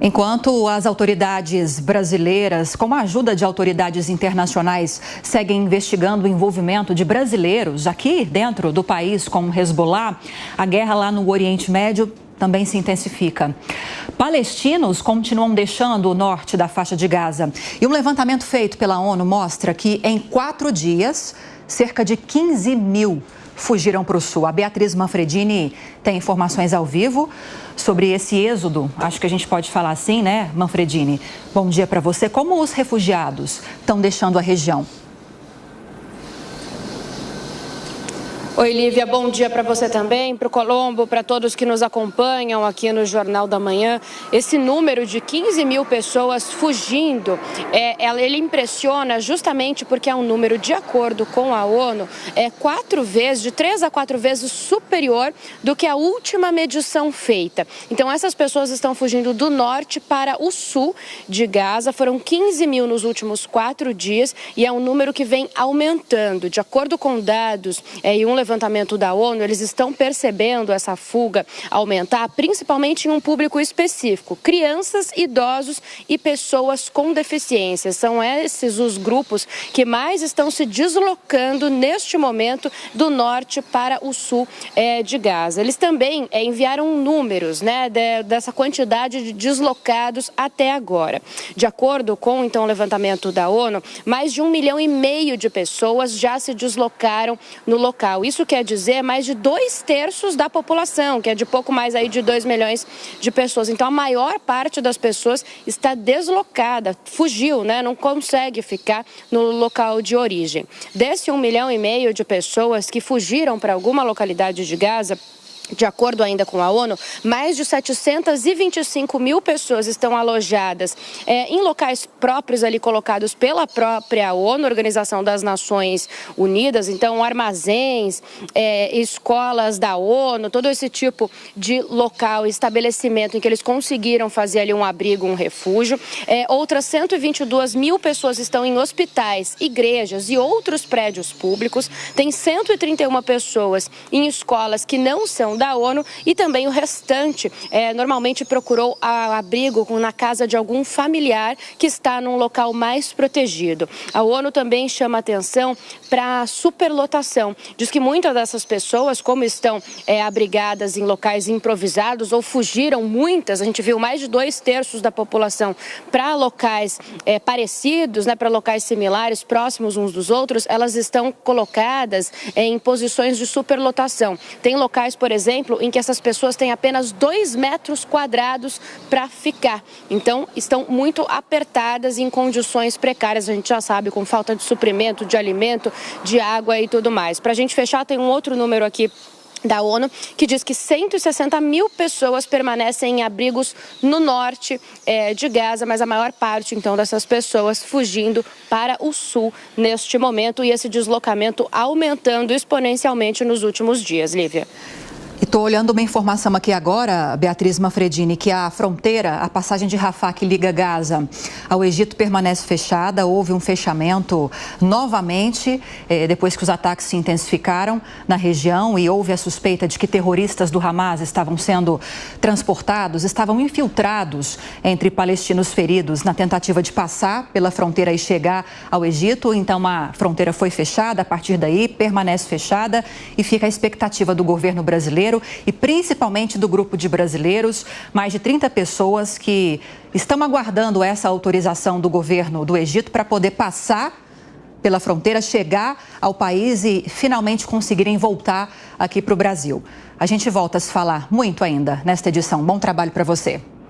Enquanto as autoridades brasileiras, com a ajuda de autoridades internacionais, seguem investigando o envolvimento de brasileiros aqui dentro do país com o Hezbollah, a guerra lá no Oriente Médio também se intensifica. Palestinos continuam deixando o norte da faixa de Gaza. E um levantamento feito pela ONU mostra que em 4 dias, cerca de 15 mil fugiram para o sul. A Beatriz Manfredini tem informações ao vivo sobre esse êxodo. Acho que a gente pode falar assim, né, Manfredini? Bom dia para você. Como os refugiados estão deixando a região? Oi, Lívia, bom dia para você também, para o Colombo, para todos que nos acompanham aqui no Jornal da Manhã. Esse número de 15 mil pessoas fugindo, ele impressiona justamente porque é um número, de acordo com a ONU, de 3 a 4 vezes superior do que a última medição feita. Então, essas pessoas estão fugindo do norte para o sul de Gaza. Foram 15 mil nos últimos 4 dias e é um número que vem aumentando. De acordo com dados e um levantamento da ONU, eles estão percebendo essa fuga aumentar, principalmente em um público específico: crianças, idosos e pessoas com deficiências. São esses os grupos que mais estão se deslocando neste momento do norte para o sul de Gaza. Eles também enviaram números, dessa quantidade de deslocados até agora. De acordo com, então, o levantamento da ONU, mais de 1,5 milhão de pessoas já se deslocaram no local. Isso quer dizer mais de 2/3 da população, que é de pouco mais aí de 2 milhões de pessoas. Então, a maior parte das pessoas está deslocada, fugiu, não consegue ficar no local de origem. Desse 1,5 milhão de pessoas que fugiram para alguma localidade de Gaza, de acordo ainda com a ONU, mais de 725 mil pessoas estão alojadas em locais próprios ali colocados pela própria ONU, Organização das Nações Unidas. Então, armazéns, escolas da ONU, todo esse tipo de local, estabelecimento em que eles conseguiram fazer ali um abrigo, um refúgio. Outras 122 mil pessoas estão em hospitais, igrejas e outros prédios públicos. Tem 131 pessoas em escolas que não são da ONU e também o restante normalmente procurou abrigo na casa de algum familiar que está num local mais protegido. A ONU também chama atenção para a superlotação. Diz que muitas dessas pessoas, como estão abrigadas em locais improvisados ou fugiram muitas, a gente viu mais de 2/3 da população para locais parecidos, para locais similares, próximos uns dos outros, elas estão colocadas em posições de superlotação. Tem locais, por exemplo, em que essas pessoas têm apenas 2 metros quadrados para ficar. Então, estão muito apertadas em condições precárias, a gente já sabe, com falta de suprimento, de alimento, de água e tudo mais. Para a gente fechar, tem um outro número aqui da ONU, que diz que 160 mil pessoas permanecem em abrigos no norte de Gaza, mas a maior parte, então, dessas pessoas fugindo para o sul neste momento e esse deslocamento aumentando exponencialmente nos últimos dias. Lívia. E estou olhando uma informação aqui agora, Beatriz Manfredini, que a fronteira, a passagem de Rafah que liga Gaza ao Egito permanece fechada. Houve um fechamento novamente, depois que os ataques se intensificaram na região e houve a suspeita de que terroristas do Hamas estavam sendo transportados, estavam infiltrados entre palestinos feridos na tentativa de passar pela fronteira e chegar ao Egito. Então a fronteira foi fechada, a partir daí permanece fechada e fica a expectativa do governo brasileiro e principalmente do grupo de brasileiros, mais de 30 pessoas que estão aguardando essa autorização do governo do Egito para poder passar pela fronteira, chegar ao país e finalmente conseguirem voltar aqui para o Brasil. A gente volta a se falar muito ainda nesta edição. Bom trabalho para você.